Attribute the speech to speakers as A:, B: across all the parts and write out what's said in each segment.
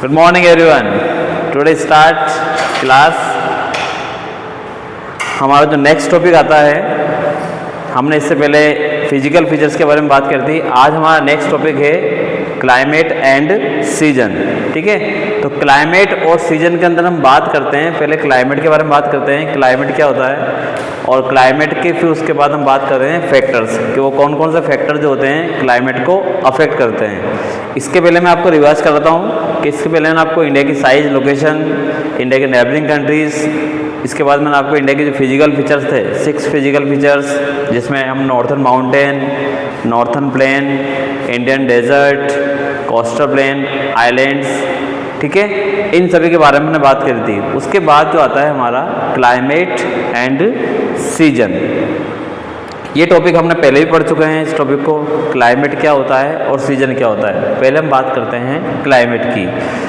A: Good morning everyone. Today start class. हमारा जो next topic आता है, हमने इससे पहले फिजिकल फीचर्स के बारे में बात करी थी। आज हमारा नेक्स्ट टॉपिक है क्लाइमेट एंड सीजन। ठीक है, तो क्लाइमेट और सीजन के अंदर हम बात करते हैं। पहले क्लाइमेट के बारे में बात करते हैं, क्लाइमेट क्या होता है, और क्लाइमेट के फिर उसके बाद हम बात कर रहे हैं फैक्टर्स कि वो कौन कौन से फैक्टर जो होते हैं क्लाइमेट को अफेक्ट करते हैं। इसके पहले मैं आपको रिवाइज कराता हूँ कि इसके पहले मैंने आपको इंडिया की साइज, लोकेशन, इंडिया के नेबरिंग कंट्रीज़, इसके बाद मैंने आपको इंडिया के जो फिजिकल फीचर्स थे 6 फिजिकल फीचर्स, जिसमें हम northern mountain, northern plain, Indian desert, coastal plain, islands, ठीक है, इन सभी के बारे में मैंने बात करी थी। उसके बाद जो आता है हमारा क्लाइमेट एंड सीजन। ये टॉपिक हमने पहले भी पढ़ चुके हैं। इस टॉपिक को क्लाइमेट क्या होता है और सीजन क्या होता है। पहले हम बात करते हैं क्लाइमेट की।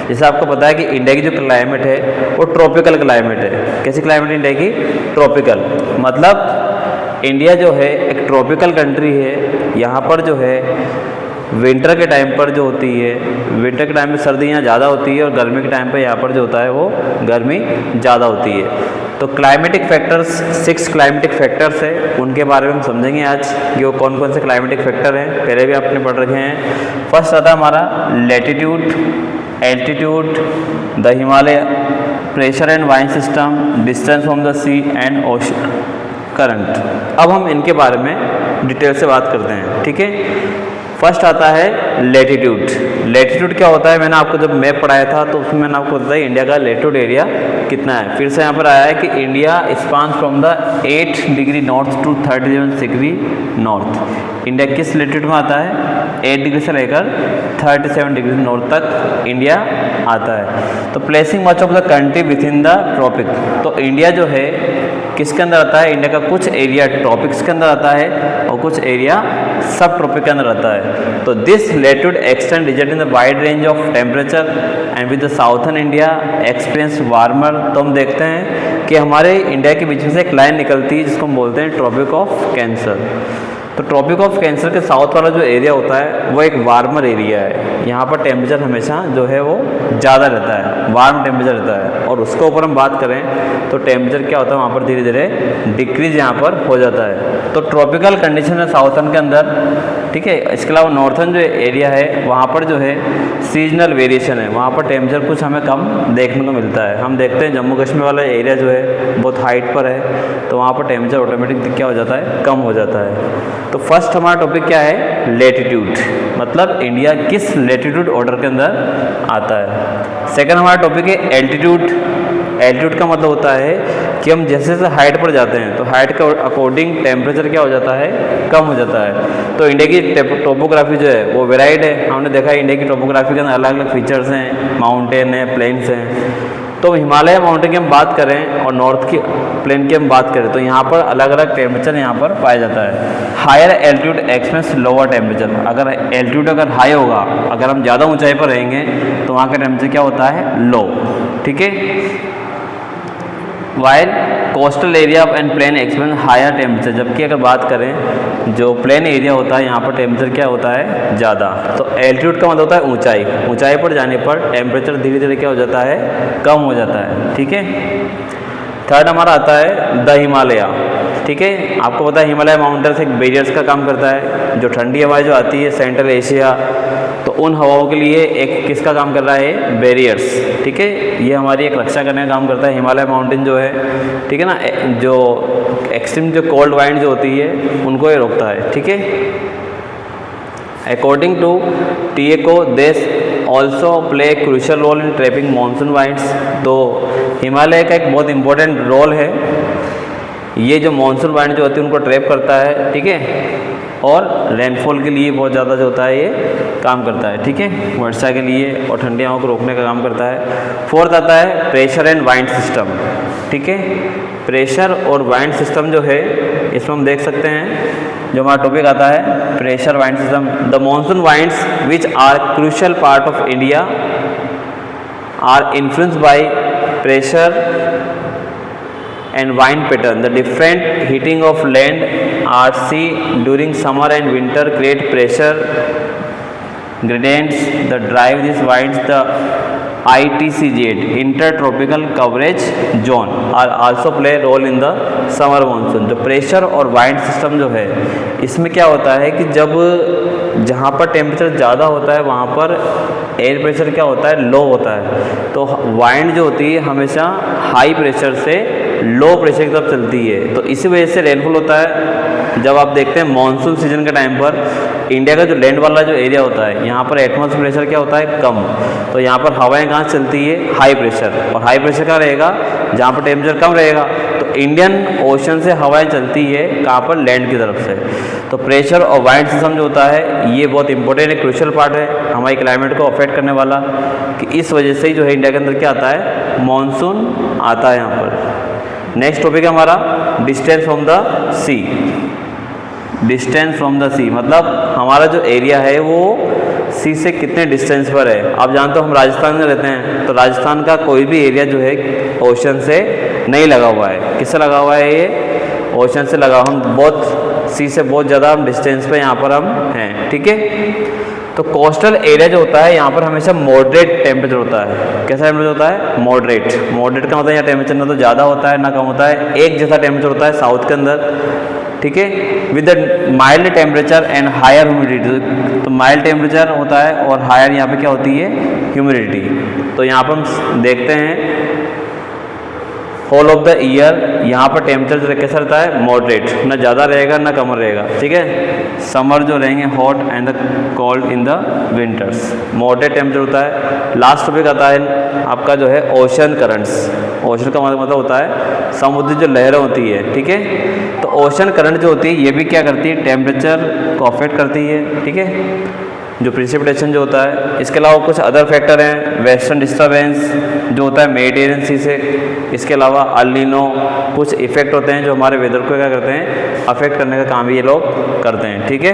A: जैसे आपको पता है कि इंडिया की जो क्लाइमेट है वो ट्रॉपिकल क्लाइमेट है। कैसी क्लाइमेट इंडिया की? ट्रॉपिकल। मतलब इंडिया जो है एक ट्रॉपिकल कंट्री है। यहाँ पर जो है विंटर के टाइम पर जो होती है, विंटर के टाइम में सर्दी यहाँ ज़्यादा होती है और गर्मी के टाइम पर यहाँ पर जो होता है वो गर्मी ज़्यादा होती है। तो क्लाइमेटिक फैक्टर्स 6 क्लाइमेटिक फैक्टर्स है, उनके बारे में हम समझेंगे आज कि वो कौन कौन से क्लाइमेटिक फैक्टर हैं। पहले भी आपने पढ़ रखे हैं। फर्स्ट आता है हमारा latitude, altitude, the Himalaya, pressure and wind system, distance from the sea and ocean current. अब हम इनके बारे में डिटेल से बात करते हैं। ठीक है, फर्स्ट आता है लैटिट्यूड। लैटिट्यूड क्या होता है? मैंने आपको जब मैप पढ़ाया था तो उसमें मैंने आपको बताया इंडिया का लैटिट्यूड एरिया कितना है। फिर से यहाँ पर आया है कि India span from the 8 degree north to 37 degree north. India किस लैटिट्यूड में आता है? 8 डिग्री से लेकर 37 डिग्री नॉर्थ तक इंडिया आता है। तो placing much of the country within the tropic. तो इंडिया जो है किसके अंदर आता है? इंडिया का कुछ एरिया ट्रॉपिक्स के अंदर आता है और कुछ एरिया सब ट्रॉपिक के अंदर आता है। तो this latitude extend result in the wide range of temperature and with the southern India experience warmer. तो हम देखते हैं कि हमारे इंडिया के बीच में से एक लाइन निकलती है जिसको हम बोलते हैं ट्रॉपिक ऑफ कैंसर। तो ट्रॉपिक ऑफ कैंसर के साउथ वाला जो एरिया होता है वो एक वार्मर एरिया है। यहाँ पर टेम्परेचर हमेशा जो है वो ज़्यादा रहता है, वार्म टेम्परेचर रहता है। और उसके ऊपर हम बात करें तो टेम्परेचर क्या होता है वहाँ पर धीरे धीरे डिक्रीज यहाँ पर हो जाता है। तो ट्रॉपिकल कंडीशन है साउथर्न के अंदर। ठीक है, इसके अलावा नॉर्थर्न जो एरिया है वहाँ पर जो है सीजनल वेरिएशन है, वहाँ पर टेम्परेचर कुछ हमें कम देखने को मिलता है। हम देखते हैं जम्मू कश्मीर वाला एरिया जो है बहुत हाइट पर है, तो वहाँ पर टेम्परेचर ऑटोमेटिक क्या हो जाता है? कम हो जाता है। तो फर्स्ट हमारा टॉपिक क्या है? लैटिट्यूड, मतलब इंडिया किस लैटिट्यूड ऑर्डर के अंदर आता है। सेकंड हमारा टॉपिक है एल्टीट्यूड। एल्टीट्यूड का मतलब होता है कि हम जैसे जैसे हाइट पर जाते हैं तो हाइट के अकॉर्डिंग टेम्परेचर क्या हो जाता है? कम हो जाता है। तो इंडिया की टोपोग्राफी जो है वो वेराइड है। हमने देखा है इंडिया की टोपोग्राफी के अंदर अलग अलग फीचर्स हैं, माउंटेन है, प्लेन्स हैं। तो हिमालय माउंटेन की हम बात करें और नॉर्थ की प्लेन की हम बात करें तो यहाँ पर अलग अलग टेम्परेचर यहाँ पर पाया जाता है। Higher altitude experience lower temperature. अगर एल्टीट्यूड अगर हाई होगा, अगर हम ज़्यादा ऊंचाई पर रहेंगे तो वहाँ का टेम्परेचर क्या होता है? लो। ठीक है, while coastal area and plain experience higher temperature. जबकि अगर बात करें जो प्लेन एरिया होता है यहाँ पर टेम्परेचर क्या होता है? ज़्यादा। तो एल्टीट्यूड का मतलब होता है ऊंचाई। ऊंचाई पर जाने पर टेम्परेचर धीरे धीरे क्या हो जाता है? कम हो जाता है। ठीक है, थर्ड हमारा आता है द हिमालय। ठीक है, आपको पता है हिमालय माउंटेन्स एक बैरियर्स का काम करता है। जो ठंडी हवाएं जो आती है सेंट्रल एशिया, तो उन हवाओं के लिए एक किसका काम कर रहा है? बैरियर्स। ठीक है, ये हमारी एक रक्षा करने का काम करता है हिमालय माउंटेन जो है। ठीक है ना, जो एक्सट्रीम जो कोल्ड वाइंड जो होती है उनको ये रोकता है। ठीक है, अकॉर्डिंग टू टीएको देश also play crucial role in trapping monsoon winds. तो हिमालय का एक बहुत इंपॉर्टेंट रोल है। ये जो मानसून वाइंड जो होती है उनको ट्रैप करता है। ठीक है, और रेनफॉल के लिए बहुत ज़्यादा जो होता है ये काम करता है। ठीक है, वर्षा के लिए और ठंडी हवाओं को रोकने का काम करता है। फोर्थ आता है प्रेशर एंड वाइंड सिस्टम। ठीक है, प्रेशर और वाइंड सिस्टम जो है इसमें हम देख सकते हैं जो हमारा टॉपिक आता है pressure wind system. The monsoon winds which are crucial part of India are influenced by pressure and wind pattern. The different heating of land are sea during summer and winter create pressure gradients that drive these winds. The ITCZ inter tropical coverage zone are also play role in the summer monsoon. जो pressure और wind system जो है इसमें क्या होता है कि जब जहाँ पर टेम्परेचर ज़्यादा होता है वहाँ पर एयर प्रेशर क्या होता है, लो होता है। तो वाइंड जो होती है हमेशा हाई प्रेशर से लो प्रेशर की तरफ चलती है। तो इसी वजह से रेनफॉल होता है। जब आप देखते हैं मानसून सीजन के टाइम पर इंडिया का जो लैंड वाला जो एरिया होता है यहाँ पर एटमॉस्फेयर प्रेशर क्या होता है, कम। तो यहाँ पर हवाएं कहाँ चलती है, हाई प्रेशर। और हाई प्रेशर कहाँ रहेगा, जहाँ पर टेम्परेचर कम रहेगा। तो इंडियन ओशन से हवाएं चलती है कहाँ पर, लैंड की तरफ से। तो प्रेशर और वाइंड सिस्टम जो होता है ये बहुत इंपॉर्टेंट है, क्रूशियल पार्ट है हमारी क्लाइमेट को अफेक्ट करने वाला, कि इस वजह से ही जो है इंडिया के अंदर क्या आता है, मानसून आता है यहाँ पर। नेक्स्ट टॉपिक है हमारा distance from the sea. Distance from the sea मतलब हमारा जो एरिया है वो सी से कितने डिस्टेंस पर है। आप जानते हो हम राजस्थान में रहते हैं, तो राजस्थान का कोई भी एरिया जो है ओशन से नहीं लगा हुआ है। किससे लगा हुआ है, ये ओशन से लगा। हम बहुत सी से बहुत ज़्यादा हम डिस्टेंस पे यहाँ पर हम हैं, ठीक है। तो कोस्टल एरिया जो होता है यहाँ पर हमेशा मॉडरेट टेम्परेचर होता है। कैसा टेम्परेचर होता है, मॉडरेट। मॉडरेट का मतलब यहाँ टेम्परेचर ना तो ज़्यादा होता है ना कम होता है, एक जैसा टेम्परेचर होता है साउथ के अंदर, ठीक है। With the mild temperature and higher humidity. तो माइल्ड टेम्परेचर होता है और हायर यहाँ पे क्या होती है, ह्यूमिडिटी। तो यहाँ पर हम देखते हैं होल ऑफ द ईयर यहाँ पर टेम्परेचर कैसा रहता है, मॉडरेट, ना ज़्यादा रहेगा ना कम रहेगा, ठीक है। समर जो रहेंगे hot and the cold in the winters, moderate temperature होता है। लास्ट टॉपिक आता है आपका जो है ओशन करंट्स। ओशन का मतलब होता है समुद्री जो लहरें होती है, ठीक है। तो ओशन करंट जो होती है ये भी क्या करती है, टेम्परेचर को अफेक्ट करती है, ठीक है। जो प्रिसिपिटेशन जो होता है, इसके अलावा कुछ अदर फैक्टर हैं, वेस्टर्न डिस्टर्बेंस जो होता है मेडिटेरियन सी से, इसके अलावा अल नीनो, कुछ इफेक्ट होते हैं जो हमारे वेदर को क्या करते हैं, अफेक्ट करने का काम भी ये लोग करते हैं, ठीक है।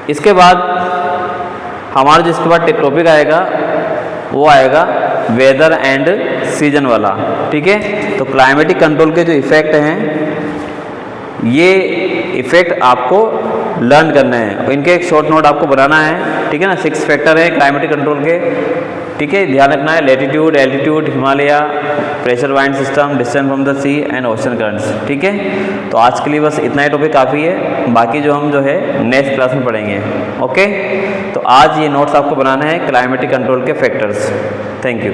A: इसके बाद हमारा जो इसके बाद टॉपिक आएगा वो आएगा वेदर एंड सीजन वाला, ठीक है। तो क्लाइमेटिक कंट्रोल के जो इफ़ेक्ट हैं ये इफ़ेक्ट आपको लर्न करने हैं और इनके एक शॉर्ट नोट आपको बनाना है, ठीक है ना। 6 फैक्टर हैं क्लाइमेटिक कंट्रोल के, ठीक है। ध्यान रखना है latitude, altitude, Himalaya, pressure wind system, distance from the sea and ocean currents, ठीक है। तो आज के लिए बस इतना ही टॉपिक काफ़ी है, बाकी जो हम जो है नेक्स्ट क्लास में पढ़ेंगे, ओके। तो आज ये नोट्स आपको बनाना है क्लाइमेटिक कंट्रोल के फैक्टर्स। Thank you.